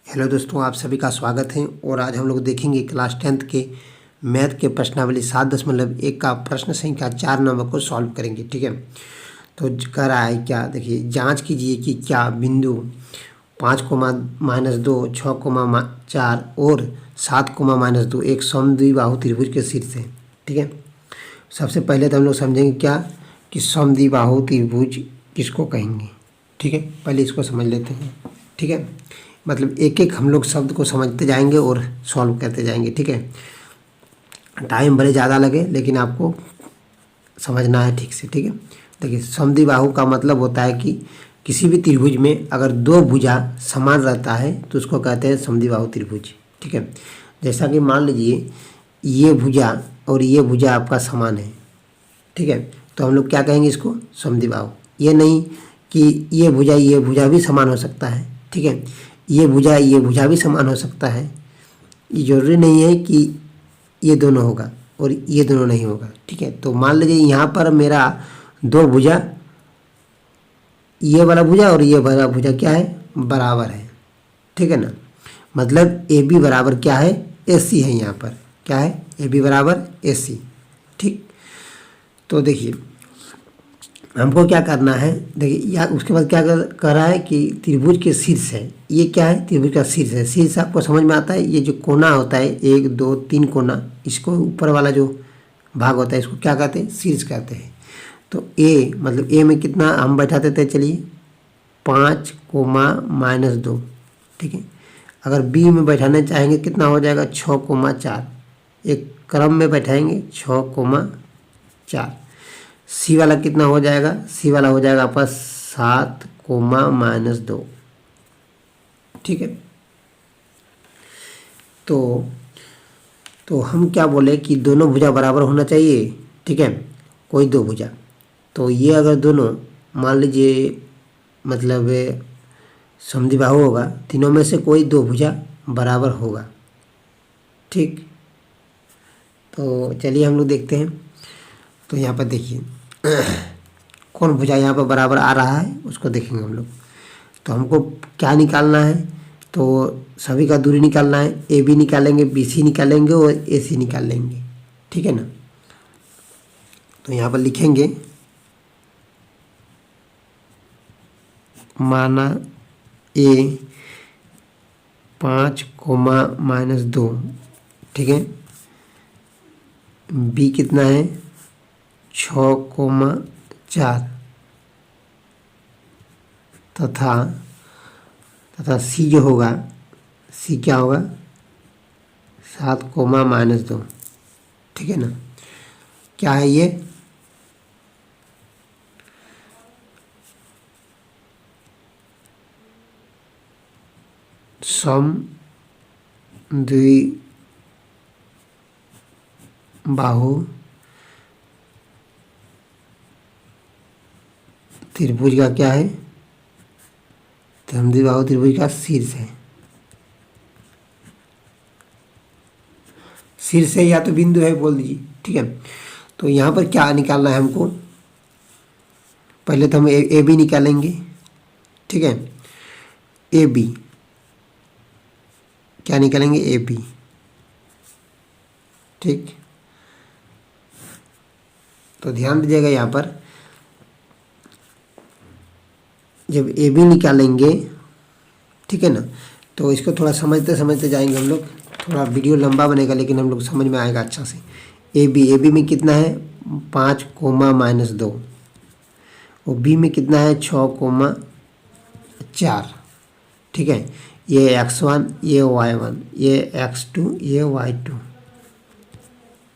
Hello दोस्तों, आप सभी का स्वागत है। और आज हम लोग देखेंगे क्लास 10th के मैथ के प्रश्नावली 7.1 का प्रश्न संख्या 4 नंबर को सॉल्व करेंगे। ठीक है, तो कह रहा है क्या, देखिए, जांच कीजिए कि क्या बिंदु 5, -2, 6, 4 और 7, -2 एक समद्विबाहु त्रिभुज के शीर्ष है। ठीक है, सबसे पहले तो हम लोग समझेंगे क्या कि समद्विबाहु त्रिभुज किसको कहेंगे। ठीक है, पहले इसको समझ लेते हैं। ठीक है, मतलब एक एक हम लोग शब्द को समझते जाएंगे और सॉल्व करते जाएंगे। ठीक है, टाइम भले ज़्यादा लगे लेकिन आपको समझना है ठीक से। ठीक है, देखिए, समद्विबाहु का मतलब होता है कि किसी भी त्रिभुज में अगर दो भुजा समान रहता है तो उसको कहते हैं समद्विबाहु त्रिभुज। ठीक है, जैसा कि मान लीजिए ये भुजा और ये भुजा आपका समान है। ठीक है, तो हम लोग क्या कहेंगे, इसको समद्विबाहु। ये नहीं कि ये भुजा भी समान हो सकता है। ठीक है, ये भुजा भी समान हो सकता है। ये जरूरी नहीं है कि ये दोनों होगा और ये दोनों नहीं होगा। ठीक है, तो मान लीजिए यहाँ पर मेरा दो भुजा, ये वाला भुजा और ये वाला भुजा क्या है, बराबर है। ठीक है ना, मतलब ए बी बराबर क्या है, AC है। यहाँ पर क्या है, ए बी बराबर AC। ठीक, तो देखिए हमको क्या करना है, देखिए या उसके बाद क्या कर रहा है कि त्रिभुज के शीर्ष है। ये क्या है, त्रिभुज का शीर्ष है। शीर्ष आपको समझ में आता है, ये जो कोना होता है 1 2 3 कोना, इसको ऊपर वाला जो भाग होता है इसको क्या कहते हैं, शीर्ष कहते हैं। तो ए मतलब ए में कितना हम बैठा देते हैं, चलिए 5, -2। ठीक है, अगर बी में बैठाना चाहेंगे कितना हो जाएगा, 6, 4। एक क्रम में बैठाएंगे 6, 4। सी वाला कितना हो जाएगा, सी वाला हो जाएगा आपका 7, -2। ठीक है, तो हम क्या बोले कि दोनों भुजा बराबर होना चाहिए। ठीक है, कोई दो भुजा, तो ये अगर दोनों मान लीजिए मतलब समद्विबाहु होगा, तीनों में से कोई दो भुजा बराबर होगा। ठीक, तो चलिए हम लोग देखते हैं। तो यहाँ पर देखिए कौन भुजा यहाँ पर बराबर आ रहा है उसको देखेंगे हम लोग। तो हमको क्या निकालना है, तो सभी का दूरी निकालना है। AB निकालेंगे, BC निकालेंगे और AC निकाल लेंगे। ठीक है ना, तो यहाँ पर लिखेंगे, माना A 5, -2। ठीक है, B कितना है, 6, 4 तथा C जो होगा, C क्या होगा, 7, -2। ठीक है ना, क्या है ये, समद्विबाहु त्रिभुज का क्या है, समद्विबाहु त्रिभुज का शीर्ष है। शीर्ष है या तो बिंदु है बोल दीजिए। ठीक है, तो यहाँ पर क्या निकालना है हमको, पहले तो हम ए बी निकालेंगे। ठीक है, ए बी क्या निकालेंगे, ए बी। ठीक, तो ध्यान दीजिएगा यहाँ पर जब ए बी निकालेंगे, ठीक है ना, तो इसको थोड़ा समझते समझते जाएंगे हम लोग। थोड़ा वीडियो लंबा बनेगा लेकिन हम लोग समझ में आएगा अच्छा से। ए बी में कितना है, 5, -2 और बी में कितना है, 6, 4। ठीक है, ये x1, ये y1, ये x2, ये y2।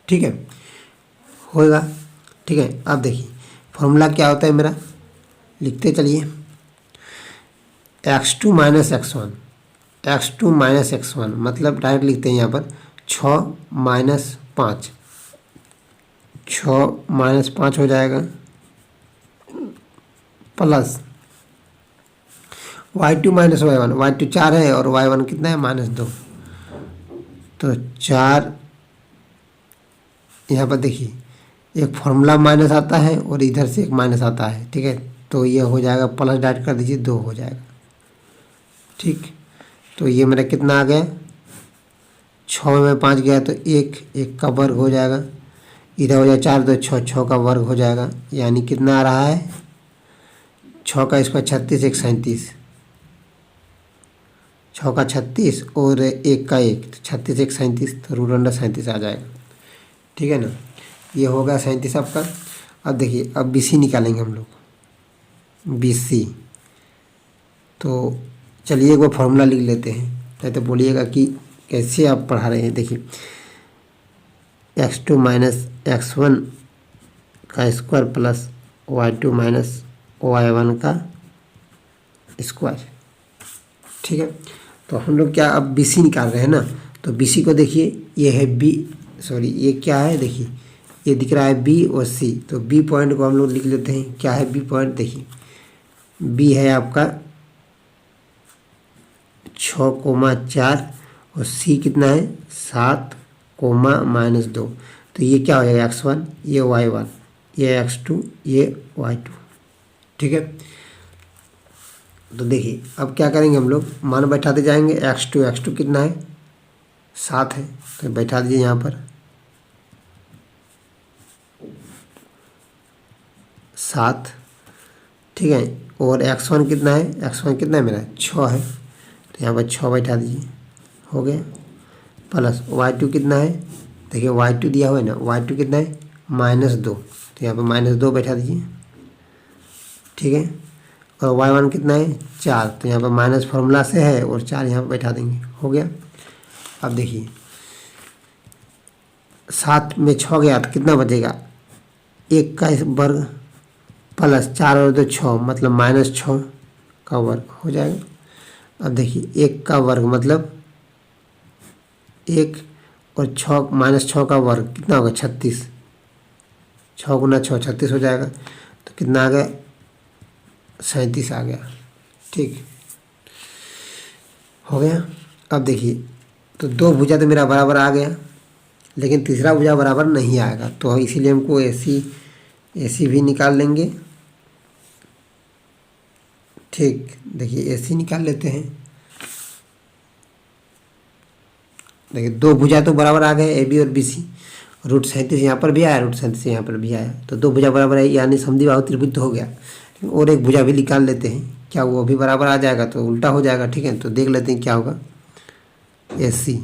ठीक है, होगा। ठीक है, अब देखिए फॉर्मूला क्या होता है मेरा, लिखते चलिए, x2 - x1, x2 - x1 मतलब डायरेक्ट लिखते हैं यहाँ पर 6 - 5, 6 - 5 हो जाएगा, प्लस y2 - y1, y2 4 है और y1 कितना है, -2। तो 4, यहाँ पर देखिए एक फॉर्मूला माइनस आता है और इधर से एक माइनस आता है। ठीक है, तो ये हो जाएगा प्लस, डायरेक्ट कर दीजिए, 2 हो जाएगा। ठीक, तो ये मेरा कितना आ गया, 6 में 5 गया तो 1 का वर्ग हो जाएगा, इधर हो जाए 4 तो 6 का वर्ग हो जाएगा, यानी कितना आ रहा है 6 का स्क्वायर 36, 1 37, 6 का 36 और 1 का 1 तो 36 1 37, तो √37 आ जाएगा। ठीक है ना, ये होगा 37 आपका। अब देखिए अब BC निकालेंगे हम लोग, BC। तो चलिए एक बार फॉर्मूला लिख लेते हैं, नहीं तो बोलिएगा कि कैसे आप पढ़ा रहे हैं। देखिए x2 माइनस x1 का square plus y2 minus y1 का स्क्वायर। ठीक है, तो हम लोग क्या अब BC निकाल रहे हैं ना, तो BC को देखिए, ये है ये क्या है, देखिए ये दिख रहा है B और C, तो B पॉइंट को हम लोग लिख लेते हैं। क्या है B पॉइंट, देखिए B है आपका 6,4 और C कितना है 7,-2, तो ये क्या हो जाएगा x1, ये y1, ये x2, ये y2। ठीक है, तो देखिए अब क्या करेंगे हम लोग, मान बैठाते जाएंगे। x2 कितना है 7 है, तो बैठा दीजिए यहाँ पर 7। ठीक है, और x1 कितना है, x1 कितना है मेरा 6 है, तो यहाँ पर 6 बैठा दीजिए, हो गया। प्लस y2 कितना है, देखिए y2 दिया हुआ है ना, y2 कितना है -2, तो यहाँ पर -2 बैठा दीजिए। ठीक है, और y1 कितना है 4, तो यहाँ पर माइनस फार्मूला से है और 4 यहाँ पर बैठा देंगे, हो गया। अब देखिए 7 में 6 गया तो कितना बचेगा, 1 का वर्ग प्लस 4 और 2 6, मतलब -6 का वर्ग हो जाएगा। अब देखिए 1 का वर्ग मतलब 1 और 6 -6 का वर्ग कितना होगा 36, 6 गुना 6 36 हो जाएगा, तो कितना आ गया 37 आ गया। ठीक हो गया। अब देखिए तो 2 भुजा तो मेरा बराबर आ गया, लेकिन तीसरा भुजा बराबर नहीं आएगा, तो इसीलिए हमको AC भी निकाल लेंगे। ठीक, देखिए AC निकाल लेते हैं। देखिए 2 भुजा तो बराबर आ गए AB और BC, √37 यहाँ पर भी आया, √37 यहाँ पर भी आया, तो 2 भुजा बराबर है, यानी समद्विबाहु त्रिभुज तो हो गया। और एक भुजा भी निकाल लेते हैं, क्या वो भी बराबर आ जाएगा, तो उल्टा हो जाएगा। ठीक है, तो देख लेते हैं क्या होगा AC।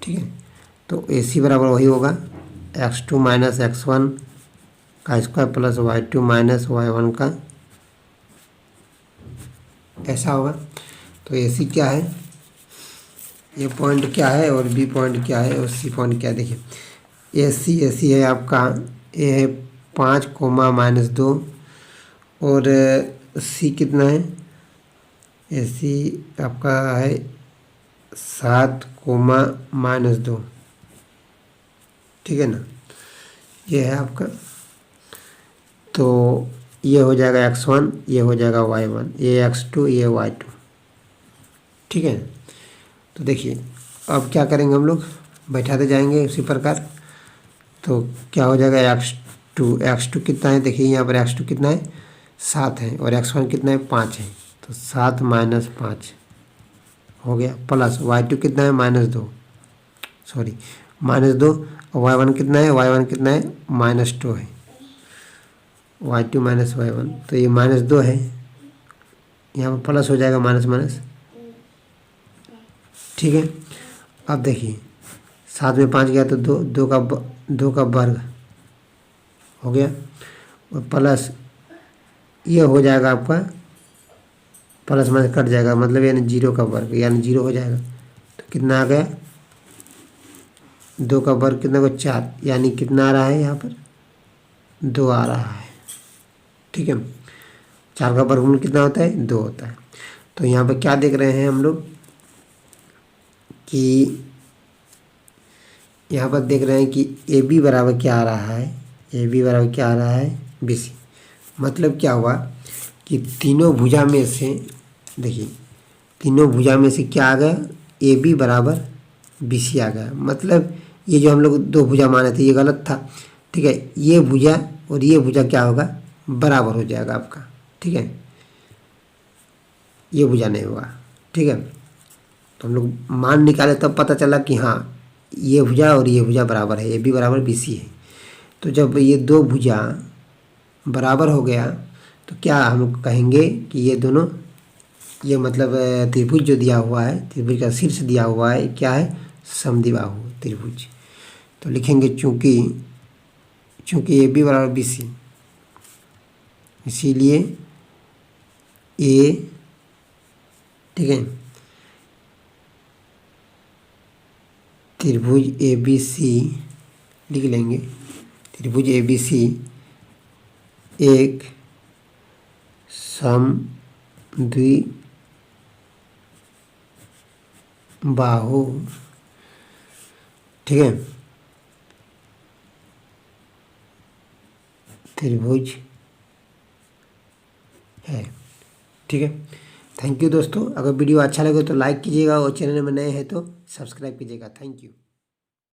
ठीक है, तो AC बराबर वही होगा x2 माइनस x1 का square plus y2 minus y1 का, ऐसा होगा। तो AC क्या है, ये पॉइंट क्या है और B पॉइंट क्या है और C पॉइंट क्या है। देखिए AC है आपका, A है 5,-2 और C कितना है, AC आपका है 7,-2। ठीक है ना, ये है आपका। तो ये हो जाएगा x1, ये हो जाएगा y1, ये x2, ये y2। ठीक है, तो देखिए अब क्या करेंगे हम लोग, बैठाते जाएंगे उसी प्रकार। तो क्या हो जाएगा x2 कितना है, देखिए यहाँ पर x2 कितना है 7 है और x1 कितना है 5 है, तो 7 - 5 हो गया। प्लस y2 कितना है -2 और y1 कितना है, कितना है -2 है, y2 माइनस y1, तो ये -2 है, यहाँ पर प्लस हो जाएगा माइनस। ठीक है, अब देखिए 7 में 5 गया तो 2 का वर्ग हो गया, और प्लस ये हो जाएगा आपका, प्लस माइनस कट जाएगा, मतलब यानी 0 का वर्ग, यानी 0 हो जाएगा। तो कितना आ गया, 2 का वर्ग कितना को 4, यानी कितना आ रहा है यहाँ पर 2 आ रहा है। ठीक है, 4 का वर्गमूल कितना होता है 2 होता है। तो यहाँ पर क्या देख रहे हैं हम लोग कि यहाँ पर देख रहे हैं कि AB बराबर क्या आ रहा है, AB बराबर क्या आ रहा है BC। मतलब क्या हुआ कि तीनों भुजा में से, देखिए तीनों भुजा में से क्या आ गया, AB बराबर BC आ गया। मतलब ये जो हम लोग 2 भुजा माने थे ये गलत था। ठीक है, ये भुजा और ये भुजा क्या होगा बराबर हो जाएगा आपका। ठीक है, ये भुजा नहीं होगा। ठीक है, तो हम लोग मान निकाले तब पता चला कि हाँ ये भुजा और ये भुजा बराबर है, ए बी बराबर बी सी है। तो जब ये दो भुजा बराबर हो गया तो क्या हम कहेंगे कि ये दोनों, ये मतलब त्रिभुज जो दिया हुआ है, त्रिभुज का शीर्ष दिया हुआ है, क्या है, समद्विबाहु त्रिभुज। तो लिखेंगे चूंकि ए बी बराबर बी सी, इसीलिए ए, ठीक है, त्रिभुज ए बी सी लिख लेंगे। त्रिभुज ए बी सी एक समद्विबाहु, ठीक है, त्रिभुज है। ठीक है, थैंक यू दोस्तों। अगर वीडियो अच्छा लगे तो लाइक कीजिएगा और चैनल में नए हैं तो सब्सक्राइब कीजिएगा। Thank you.